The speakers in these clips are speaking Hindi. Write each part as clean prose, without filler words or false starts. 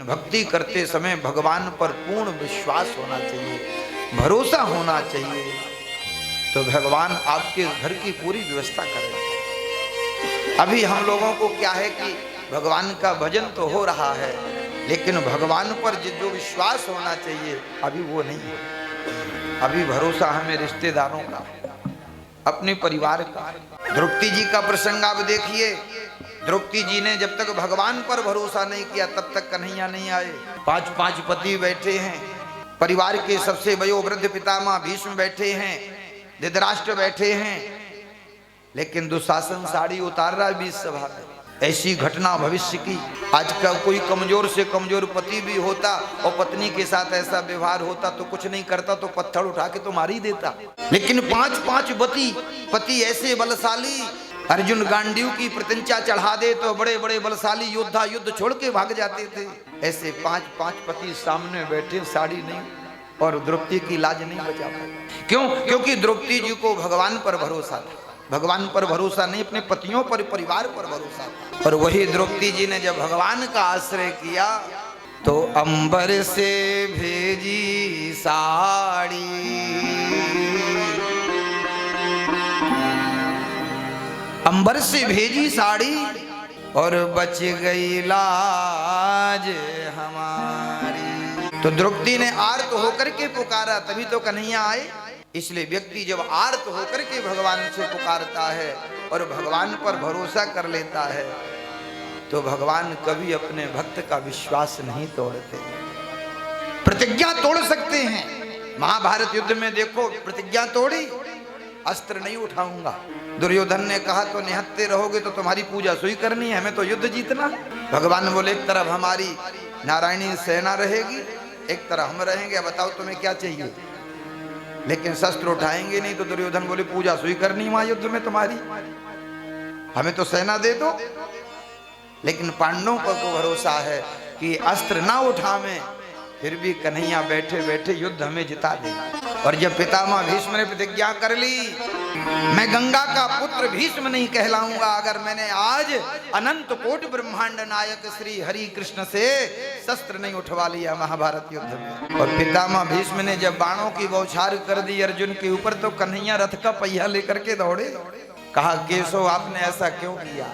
भक्ति करते समय भगवान पर पूर्ण विश्वास होना चाहिए, भरोसा होना चाहिए, तो भगवान आपके घर की पूरी व्यवस्था करेंगे। अभी हम लोगों को क्या है कि भगवान का भजन तो हो रहा है, लेकिन भगवान पर जो विश्वास होना चाहिए अभी वो नहीं है। अभी भरोसा हमें रिश्तेदारों का, अपने परिवार का। द्रौपदी जी का प्रसंग आप देखिए, द्रौपदी जी ने जब तक भगवान पर भरोसा नहीं किया तब तक कन्हैया नहीं आए। 5 पति बैठे हैं, परिवार के सबसे वयोवृद्ध पितामह भीष्म बैठे हैं, धृतराष्ट्र बैठे हैं, लेकिन दुशासन साड़ी उतार रहा है बीच सभा में। ऐसी घटना भविष्य की, आज का कोई कमजोर से कमजोर पति भी होता और पत्नी के साथ ऐसा व्यवहार होता तो कुछ नहीं करता, तो पत्थर उठा के तो मार ही देता। लेकिन 5 पति ऐसे बलशाली, अर्जुन गांडीव की प्रतिंचा चढ़ा दे तो बड़े बड़े बलशाली योद्धा युद्ध छोड़ के भाग जाते थे। ऐसे 5 पति सामने बैठे, साड़ी नहीं, और द्रौपदी की लाज नहीं बचा पाए। क्यों? क्योंकि द्रौपदी जी को भगवान पर भरोसा था। भगवान पर भरोसा नहीं, अपने पतियों पर, परिवार पर भरोसा था। और वही द्रौपदी जी ने जब भगवान का आश्रय किया तो अंबर से भेजी साड़ी, अंबर से भेजी साड़ी, और बच गई लाज हमारी। तो द्रौपदी ने आर्त होकर के पुकारा, तभी तो कन्हैया आए। इसलिए व्यक्ति जब आर्त होकर के भगवान से पुकारता है और भगवान पर भरोसा कर लेता है तो भगवान कभी अपने भक्त का विश्वास नहीं तोड़ते। प्रतिज्ञा तोड़ सकते हैं। महाभारत युद्ध में देखो, प्रतिज्ञा तोड़ी, अस्त्र नहीं उठाऊंगा। दुर्योधन ने कहा तो निहत्ते रहोगे तो तुम्हारी पूजा सुई करनी है, हमें तो युद्ध जीतना। भगवान बोले एक तरफ हमारी नारायणी सेना रहेगी, एक तरफ हम रहेंगे, बताओ तुम्हें क्या चाहिए। लेकिन शस्त्र उठाएंगे नहीं, तो दुर्योधन बोले पूजा सुई करनी वहां युद्ध में तुम्हारी, हमें तो सेना दे दो। लेकिन पांडवों पर को भरोसा है कि अस्त्र ना उठावे, फिर भी कन्हैया बैठे बैठे युद्ध हमें जिता देगा। और जब पितामह भीष्म ने प्रतिज्ञा कर ली, मैं गंगा का पुत्र भीष्म नहीं कहलाऊंगा अगर मैंने आज अनंत कोटि ब्रह्मांड नायक श्री हरि कृष्ण से शस्त्र नहीं उठवा लिया महाभारत युद्ध में। और पितामह भीष्म ने जब बाणों की बौछार कर दी अर्जुन के ऊपर, तो कन्हैया रथ का पहिया लेकर के दौड़े। कहा केशव आपने ऐसा क्यों किया?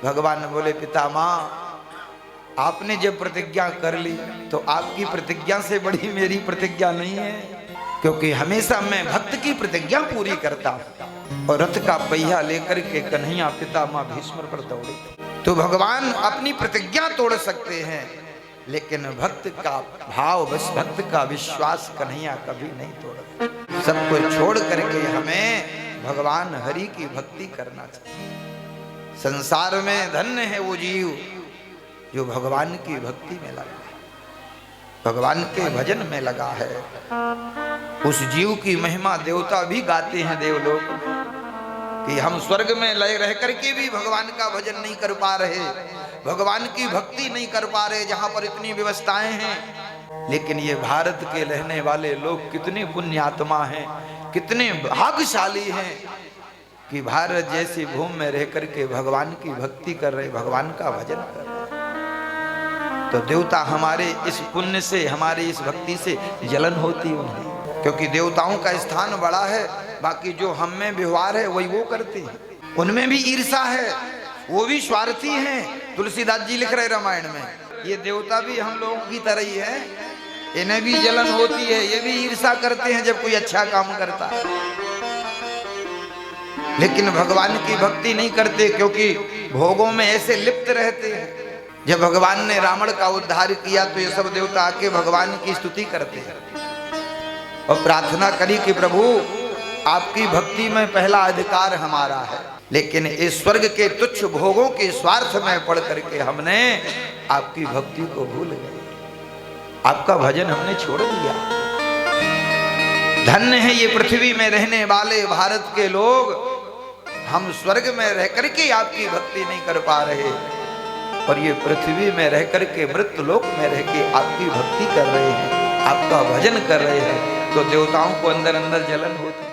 भगवान बोले पितामह आपने जब प्रतिज्ञा कर ली तो आपकी प्रतिज्ञा से बड़ी मेरी प्रतिज्ञा नहीं है, क्योंकि हमेशा मैं भक्त की प्रतिज्ञा पूरी करता हूं। और रथ का पहिया लेकर के कन्हैया पितामह भीष्म पर दौड़े। तो भगवान अपनी प्रतिज्ञा तोड़ सकते हैं, लेकिन भक्त का भाव, बस भक्त का विश्वास कन्हैया कभी नहीं तोड़ते। सब कुछ छोड़ करके हमें भगवान हरि की भक्ति करना चाहिए। संसार में धन्य है वो जीव जो भगवान की भक्ति में लगा है, भगवान के भजन में लगा है। उस जीव की महिमा देवता भी गाते हैं देवलोक कि हम स्वर्ग में लय रह करके भी भगवान का भजन नहीं कर पा रहे, भगवान की भक्ति नहीं कर पा रहे, जहां पर इतनी व्यवस्थाएं हैं। लेकिन ये भारत के रहने वाले लोग कितने पुण्यात्मा हैं, कितने भाग्यशाली हैं कि भारत जैसी भूमि में रह करके भगवान की भक्ति कर रहे, भगवान का भजन कर रहे। तो देवता हमारे इस पुण्य से, हमारी इस भक्ति से जलन होती उन्हें, क्योंकि देवताओं का स्थान बड़ा है, बाकी जो हम में व्यवहार है वही वो करते हैं। उनमें भी ईर्षा है, वो भी स्वार्थी हैं। तुलसीदास जी लिख रहे रामायण में, ये देवता भी हम लोगों की तरह ही है, इन्हें भी जलन होती है, ये भी ईर्षा करते हैं जब कोई अच्छा काम करता है। लेकिन भगवान की भक्ति नहीं करते, क्योंकि भोगों में ऐसे लिप्त रहते हैं। जब भगवान ने रावण का उद्धार किया तो ये सब देवता आके भगवान की स्तुति करते हैं और प्रार्थना करी कि प्रभु आपकी भक्ति में पहला अधिकार हमारा है। लेकिन इस स्वर्ग के तुच्छ भोगों के स्वार्थ में पड़ करके हमने आपकी भक्ति को भूल गए, आपका भजन हमने छोड़ दिया। धन्य है ये पृथ्वी में रहने वाले भारत के लोग, हम स्वर्ग में रह करके आपकी भक्ति नहीं कर पा रहे और ये पृथ्वी में रह करके, मृत्यु लोक में रह के आपकी भक्ति कर रहे हैं, आपका भजन कर रहे हैं। तो देवताओं को अंदर अंदर जलन होती।